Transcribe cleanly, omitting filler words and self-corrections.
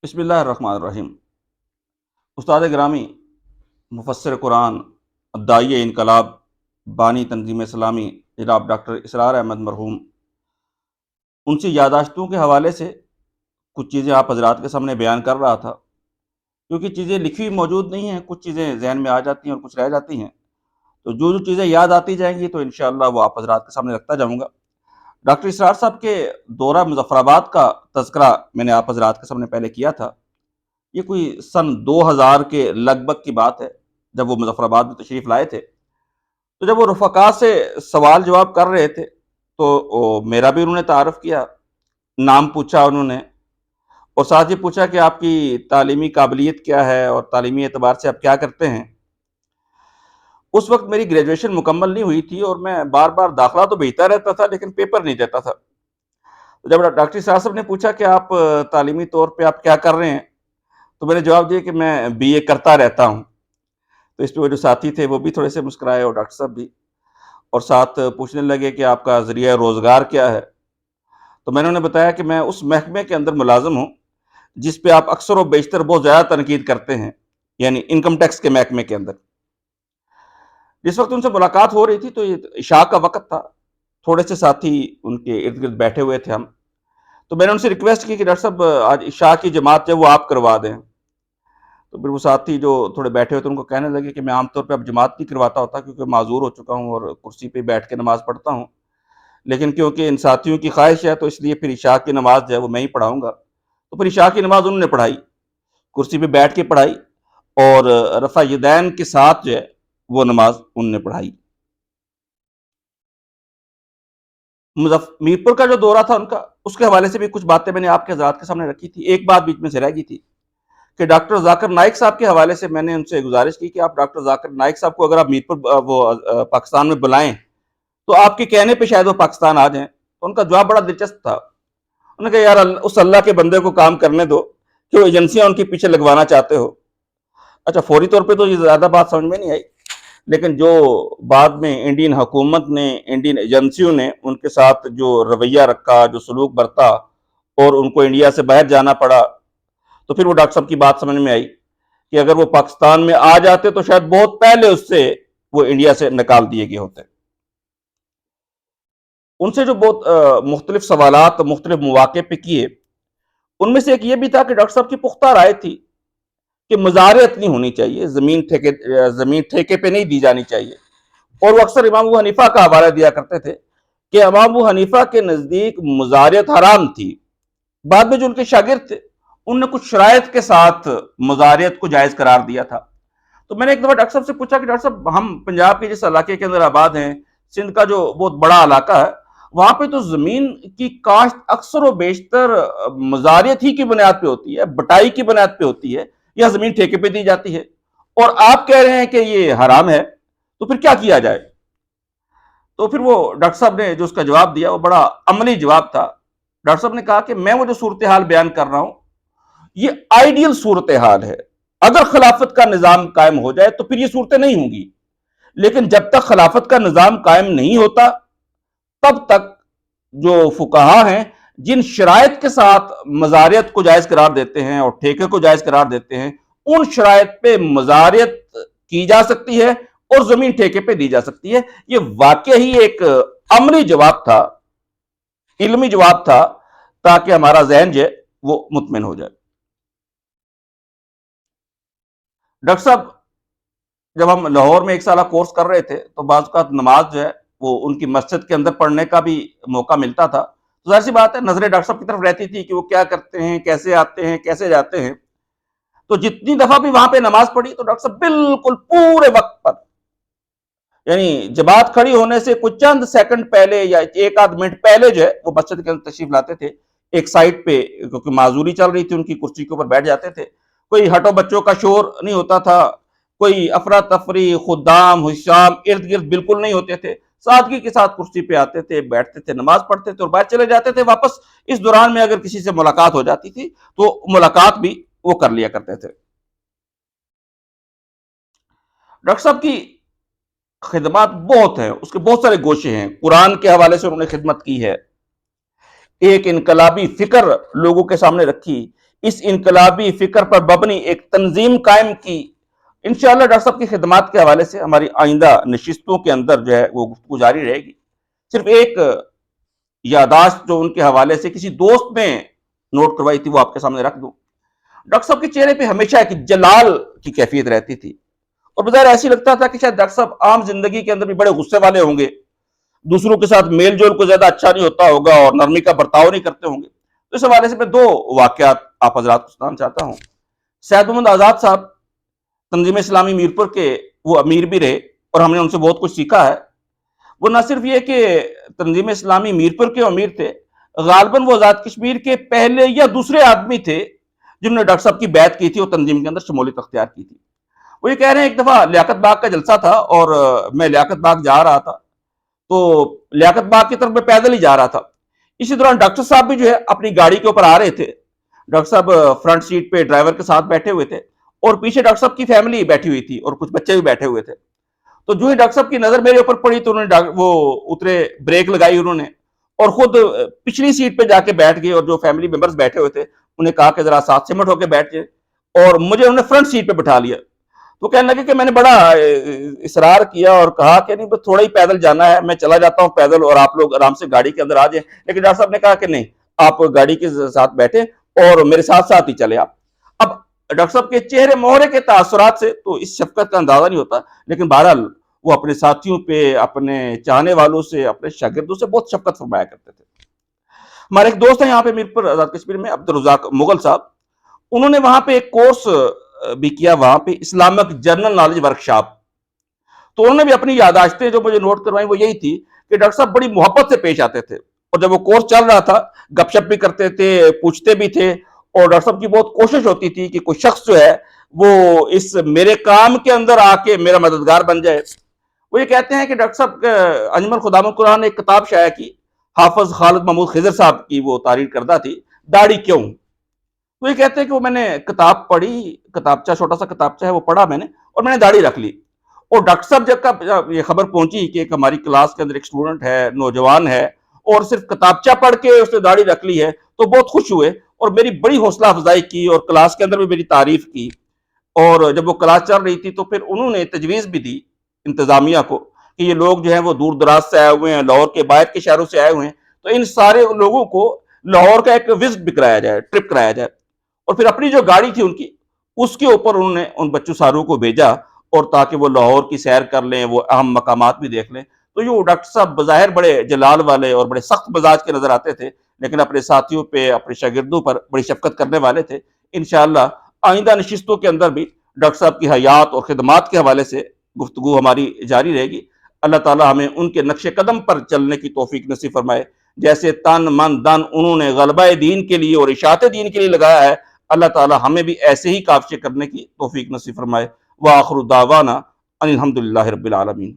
بسم اللہ الرحمن الرحیم۔ استاد گرامی، مفسر قرآن، داعیہ انقلاب، بانی تنظیم اسلامی جناب ڈاکٹر اسرار احمد مرحوم، ان سے یادداشتوں کے حوالے سے کچھ چیزیں آپ حضرات کے سامنے بیان کر رہا تھا، کیونکہ چیزیں لکھی ہوئی موجود نہیں ہیں، کچھ چیزیں ذہن میں آ جاتی ہیں اور کچھ رہ جاتی ہیں، تو جو چیزیں یاد آتی جائیں گی تو انشاءاللہ وہ آپ حضرات کے سامنے رکھتا جاؤں گا۔ ڈاکٹر اسرار صاحب کے دورہ مظفر آباد کا تذکرہ میں نے آپ حضرات کے سامنے پہلے کیا تھا۔ یہ کوئی سن 2000 کے لگ بھگ کی بات ہے، جب وہ مظفر آباد میں تشریف لائے تھے۔ تو جب وہ رفقا سے سوال جواب کر رہے تھے تو میرا بھی انہوں نے تعارف کیا، نام پوچھا انہوں نے، اور ساتھ یہ پوچھا کہ آپ کی تعلیمی قابلیت کیا ہے اور تعلیمی اعتبار سے آپ کیا کرتے ہیں۔ اس وقت میری گریجویشن مکمل نہیں ہوئی تھی اور میں بار بار داخلہ تو بھیجتا رہتا تھا لیکن پیپر نہیں دیتا تھا۔ جب ڈاکٹر صاحب نے پوچھا کہ آپ تعلیمی طور پہ آپ کیا کر رہے ہیں، تو میں نے جواب دیا کہ میں بی اے کرتا رہتا ہوں۔ تو اس پہ وہ جو ساتھی تھے وہ بھی تھوڑے سے مسکرائے اور ڈاکٹر صاحب بھی، اور ساتھ پوچھنے لگے کہ آپ کا ذریعہ روزگار کیا ہے۔ تو میں نے انہیں بتایا کہ میں اس محکمے کے اندر ملازم ہوں جس پہ آپ اکثر و بیشتر بہت زیادہ تنقید کرتے ہیں، یعنی انکم ٹیکس کے محکمے کے اندر۔ جس وقت ان سے ملاقات ہو رہی تھی تو یہ عشاء کا وقت تھا، تھوڑے سے ساتھی ان کے ارد گرد بیٹھے ہوئے تھے ہم، تو میں نے ان سے ریکویسٹ کی کہ ڈاکٹر صاحب آج عشاء کی جماعت جو وہ آپ کروا دیں۔ تو پھر وہ ساتھی جو تھوڑے بیٹھے ہوئے تھے ان کو کہنے لگے کہ میں عام طور پہ اب جماعت نہیں کرواتا ہوتا کیونکہ معذور ہو چکا ہوں اور کرسی پہ بیٹھ کے نماز پڑھتا ہوں، لیکن کیونکہ ان ساتھیوں کی خواہش ہے تو اس لیے پھر عشاء کی نماز جو ہے وہ میں ہی پڑھاؤں گا۔ تو پھر عشاء کی نماز انہوں نے پڑھائی، کرسی پہ بیٹھ کے پڑھائی، اور رفع یدین کے ساتھ جو ہے وہ نماز انہوں نے پڑھائی۔ میرپور کا جو دورہ تھا ان کا، اس کے حوالے سے بھی کچھ باتیں میں نے آپ کے حضرات کے سامنے رکھی تھی۔ ایک بات بیچ میں سے رہ گئی تھی کہ ڈاکٹر ذاکر نائک صاحب کے حوالے سے میں نے ان سے گزارش کی کہ آپ ڈاکٹر ذاکر نائک صاحب کو اگر آپ میرپور پاکستان میں بلائیں تو آپ کے کہنے پہ شاید وہ پاکستان آ جائیں۔ تو ان کا جواب بڑا دلچسپ تھا، انہوں نے کہا یار اس اللہ کے بندے کو کام کرنے دو کہ وہ ایجنسیاں ان کے پیچھے لگوانا چاہتے ہو۔ اچھا، فوری طور پہ تو یہ زیادہ بات سمجھ میں نہیں آئی، لیکن جو بعد میں انڈین حکومت نے، انڈین ایجنسیوں نے ان کے ساتھ جو رویہ رکھا، جو سلوک برتا، اور ان کو انڈیا سے باہر جانا پڑا، تو پھر وہ ڈاکٹر صاحب کی بات سمجھ میں آئی کہ اگر وہ پاکستان میں آ جاتے تو شاید بہت پہلے اس سے وہ انڈیا سے نکال دیے گئے ہوتے۔ ان سے جو بہت مختلف سوالات مختلف مواقع پہ کیے، ان میں سے ایک یہ بھی تھا کہ ڈاکٹر صاحب کی پختہ رائے تھی کہ مزارعت نہیں ہونی چاہیے، زمین ٹھیکے پہ نہیں دی جانی چاہیے، اور وہ اکثر امام ابو حنیفہ کا حوالہ دیا کرتے تھے کہ امام ابو حنیفہ کے نزدیک مزارعت حرام تھی۔ بعد میں جو ان کے شاگرد تھے ان نے کچھ شرائط کے ساتھ مزارعت کو جائز قرار دیا تھا۔ تو میں نے ایک دفعہ ڈاکٹر صاحب سے پوچھا کہ ڈاکٹر صاحب ہم پنجاب کے جس علاقے کے اندر آباد ہیں، سندھ کا جو بہت بڑا علاقہ ہے، وہاں پہ تو زمین کی کاشت اکثر و بیشتر مزارعت ہی کی بنیاد پہ ہوتی ہے، بٹائی کی بنیاد پہ ہوتی ہے، یا زمین ٹھیکے پہ دی جاتی ہے، اور آپ کہہ رہے ہیں کہ یہ حرام ہے، تو پھر کیا کیا جائے؟ تو پھر وہ ڈاکٹر صاحب نے جو اس کا جواب دیا وہ بڑا عملی جواب تھا۔ ڈاکٹر صاحب نے کہا کہ میں وہ جو صورتحال بیان کر رہا ہوں یہ آئیڈیل صورتحال ہے، اگر خلافت کا نظام قائم ہو جائے تو پھر یہ صورتیں نہیں ہوں گی، لیکن جب تک خلافت کا نظام قائم نہیں ہوتا تب تک جو فقہا ہیں جن شرائط کے ساتھ مزارعت کو جائز قرار دیتے ہیں اور ٹھیکے کو جائز قرار دیتے ہیں، ان شرائط پہ مزارعت کی جا سکتی ہے اور زمین ٹھیکے پہ دی جا سکتی ہے۔ یہ واقعی ایک عملی جواب تھا، علمی جواب تھا، تاکہ ہمارا ذہن جو ہے وہ مطمئن ہو جائے۔ ڈاکٹر صاحب جب ہم لاہور میں ایک سالہ کورس کر رہے تھے تو بعض اوقات نماز جو ہے وہ ان کی مسجد کے اندر پڑھنے کا بھی موقع ملتا تھا، تو ظاہر سی بات ہے نظریں ڈاکٹر صاحب کی طرف رہتی تھی کہ وہ کیا کرتے ہیں، کیسے آتے ہیں، کیسے جاتے ہیں۔ تو جتنی دفعہ بھی وہاں پہ نماز پڑھی تو ڈاکٹر صاحب بالکل پورے وقت پر، یعنی جماعت کھڑی ہونے سے کچھ چند سیکنڈ پہلے یا ایک آدھ منٹ پہلے جو ہے وہ مسجد کے اندر تشریف لاتے تھے، ایک سائٹ پہ کیونکہ معذوری چل رہی تھی ان کی، کرسی کے اوپر بیٹھ جاتے تھے، کوئی ہٹو بچوں کا شور نہیں ہوتا تھا، کوئی افراتفری، خدام حشام ارد گرد بالکل نہیں ہوتے تھے، سادگی کے ساتھ کرسی پہ آتے تھے، بیٹھتے تھے، نماز پڑھتے تھے اور باہر چلے جاتے تھے واپس۔ اس دوران میں اگر کسی سے ملاقات ہو جاتی تھی تو ملاقات بھی وہ کر لیا کرتے تھے۔ ڈاکٹر صاحب کی خدمات بہت ہیں، اس کے بہت سارے گوشے ہیں، قرآن کے حوالے سے انہوں نے خدمت کی ہے، ایک انقلابی فکر لوگوں کے سامنے رکھی، اس انقلابی فکر پر مبنی ایک تنظیم قائم کی۔ انشاءاللہ ڈاکٹر صاحب کی خدمات کے حوالے سے ہماری آئندہ نشستوں کے اندر جو ہے وہ گفتگو جاری رہے گی۔ صرف ایک یادداشت جو ان کے حوالے سے کسی دوست نے نوٹ کروائی تھی وہ آپ کے سامنے رکھ دوں۔ ڈاکٹر صاحب کے چہرے پہ ہمیشہ ایک جلال کی کیفیت رہتی تھی، اور بظاہر ایسی لگتا تھا کہ شاید ڈاکٹر صاحب عام زندگی کے اندر بھی بڑے غصے والے ہوں گے، دوسروں کے ساتھ میل جول کو زیادہ اچھا نہیں ہوتا ہوگا اور نرمی کا برتاؤ نہیں کرتے ہوں گے۔ تو اس حوالے سے میں دو واقعات آپ حضرات کو سنانا چاہتا ہوں۔ سید محمد آزاد صاحب تنظیم اسلامی میرپور کے وہ امیر بھی رہے اور ہم نے ان سے بہت کچھ سیکھا ہے۔ وہ نہ صرف یہ کہ تنظیم اسلامی میرپور کے امیر تھے، غالباً وہ آزاد کشمیر کے پہلے یا دوسرے آدمی تھے جنہوں نے ڈاکٹر صاحب کی بیعت کی تھی اور تنظیم کے اندر شمولیت اختیار کی تھی۔ وہ یہ کہہ رہے ہیں ایک دفعہ لیاقت باغ کا جلسہ تھا اور میں لیاقت باغ جا رہا تھا، تو لیاقت باغ کی طرف میں پیدل ہی جا رہا تھا۔ اسی دوران ڈاکٹر صاحب بھی جو ہے اپنی گاڑی کے اوپر آ رہے تھے۔ ڈاکٹر صاحب فرنٹ سیٹ پہ ڈرائیور کے ساتھ بیٹھے ہوئے تھے اور پیچھے ڈاکٹر صاحب کی فیملی بیٹھی ہوئی تھی اور کچھ بچے بھی بیٹھے ہوئے تھے۔ تو جو ہی ڈاکٹر صاحب کی نظر میرے اوپر پڑی تو انہوں نے وہ اترے، بریک لگائی انہوں نے اور خود پچھلی سیٹ پہ جا کے بیٹھ گئے، اور جو فیملی ممبرز بیٹھے ہوئے تھے انہیں کہا کہ ذرا ساتھ سمٹ ہو کے بیٹھ جائے، اور مجھے انہوں نے فرنٹ سیٹ پہ بٹھا لیا۔ تو کہنے لگے کہ میں نے بڑا اصرار کیا اور کہا کہ نہیں بس تھوڑا ہی پیدل جانا ہے، میں چلا جاتا ہوں پیدل اور آپ لوگ آرام سے گاڑی کے اندر آ جائیں، لیکن ڈاکٹر صاحب نے کہا کہ نہیں، آپ گاڑی کے ساتھ بیٹھے اور میرے ساتھ ساتھ ہی چلے آپ۔ اب ڈاکٹر صاحب کے چہرے مہرے کے تاثرات سے تو اس شفقت کا اندازہ نہیں ہوتا، لیکن بہرحال وہ اپنے ساتھیوں پہ، اپنے چاہنے والوں سے، اپنے شاگردوں سے بہت شفقت فرمایا کرتے تھے۔ ہمارے ایک دوست ہیں یہاں پہ میرپور آزاد کشمیر میں، عبدالرزاق مغل صاحب، انہوں نے وہاں پہ ایک کورس بھی کیا، وہاں پہ اسلامک جنرل نالج ورکشاپ۔ تو انہوں نے بھی اپنی یادداشتیں جو مجھے نوٹ کروائیں وہ یہی تھی کہ ڈاکٹر صاحب بڑی محبت سے پیش آتے تھے، اور جب وہ کورس چل رہا تھا گپ شپ بھی کرتے تھے، پوچھتے بھی تھے، اور ڈاکٹر صاحب کی بہت کوشش ہوتی تھی کہ کوئی شخص جو ہے وہ اس میرے کام کے اندر آ کے میرا مددگار بن جائے۔ وہ یہ کہتے ہیں کہ ڈاکٹر صاحب انجمن خدام القرآن نے ایک کتاب شائع کی، حافظ خالد محمود خضر صاحب کی وہ تحریر کردہ تھی، داڑھی کیوں۔ وہ یہ کہتے ہیں کہ وہ میں نے کتاب پڑھی، کتابچہ چھوٹا سا کتابچہ ہے وہ پڑھا میں نے، اور میں نے داڑھی رکھ لی۔ اور ڈاکٹر صاحب جب یہ خبر پہنچی کہ ایک ہماری کلاس کے اندر ایک اسٹوڈنٹ ہے، نوجوان ہے، اور صرف کتابچہ پڑھ کے اس نے داڑھی رکھ لی ہے، تو بہت خوش ہوئے اور میری بڑی حوصلہ افزائی کی اور کلاس کے اندر بھی میری تعریف کی۔ اور جب وہ کلاس چل رہی تھی تو پھر انہوں نے تجویز بھی دی انتظامیہ کو کہ یہ لوگ جو ہیں وہ دور دراز سے آئے ہوئے ہیں، لاہور کے باہر کے شہروں سے آئے ہوئے ہیں، تو ان سارے لوگوں کو لاہور کا ایک وزٹ بھی کرایا جائے، ٹرپ کرایا جائے۔ اور پھر اپنی جو گاڑی تھی ان کی، اس کے اوپر انہوں نے ان بچوں ساروں کو بھیجا، اور تاکہ وہ لاہور کی سیر کر لیں، وہ اہم مقامات بھی دیکھ لیں۔ تو یہ ڈاکٹر صاحب بظاہر بڑے جلال والے اور بڑے سخت مزاج کے نظر آتے تھے، لیکن اپنے ساتھیوں پہ، اپنے شاگردوں پر بڑی شفقت کرنے والے تھے۔ انشاءاللہ آئندہ نشستوں کے اندر بھی ڈاکٹر صاحب کی حیات اور خدمات کے حوالے سے گفتگو ہماری جاری رہے گی۔ اللہ تعالیٰ ہمیں ان کے نقش قدم پر چلنے کی توفیق نصیب فرمائے۔ جیسے تن من دن انہوں نے غلبہ دین کے لیے اور اشاعت دین کے لیے لگایا ہے، اللہ تعالیٰ ہمیں بھی ایسے ہی کاوشیں کرنے کی توفیق نصیب فرمائے۔ وآخر دعوانا ان الحمدللہ رب العالمین۔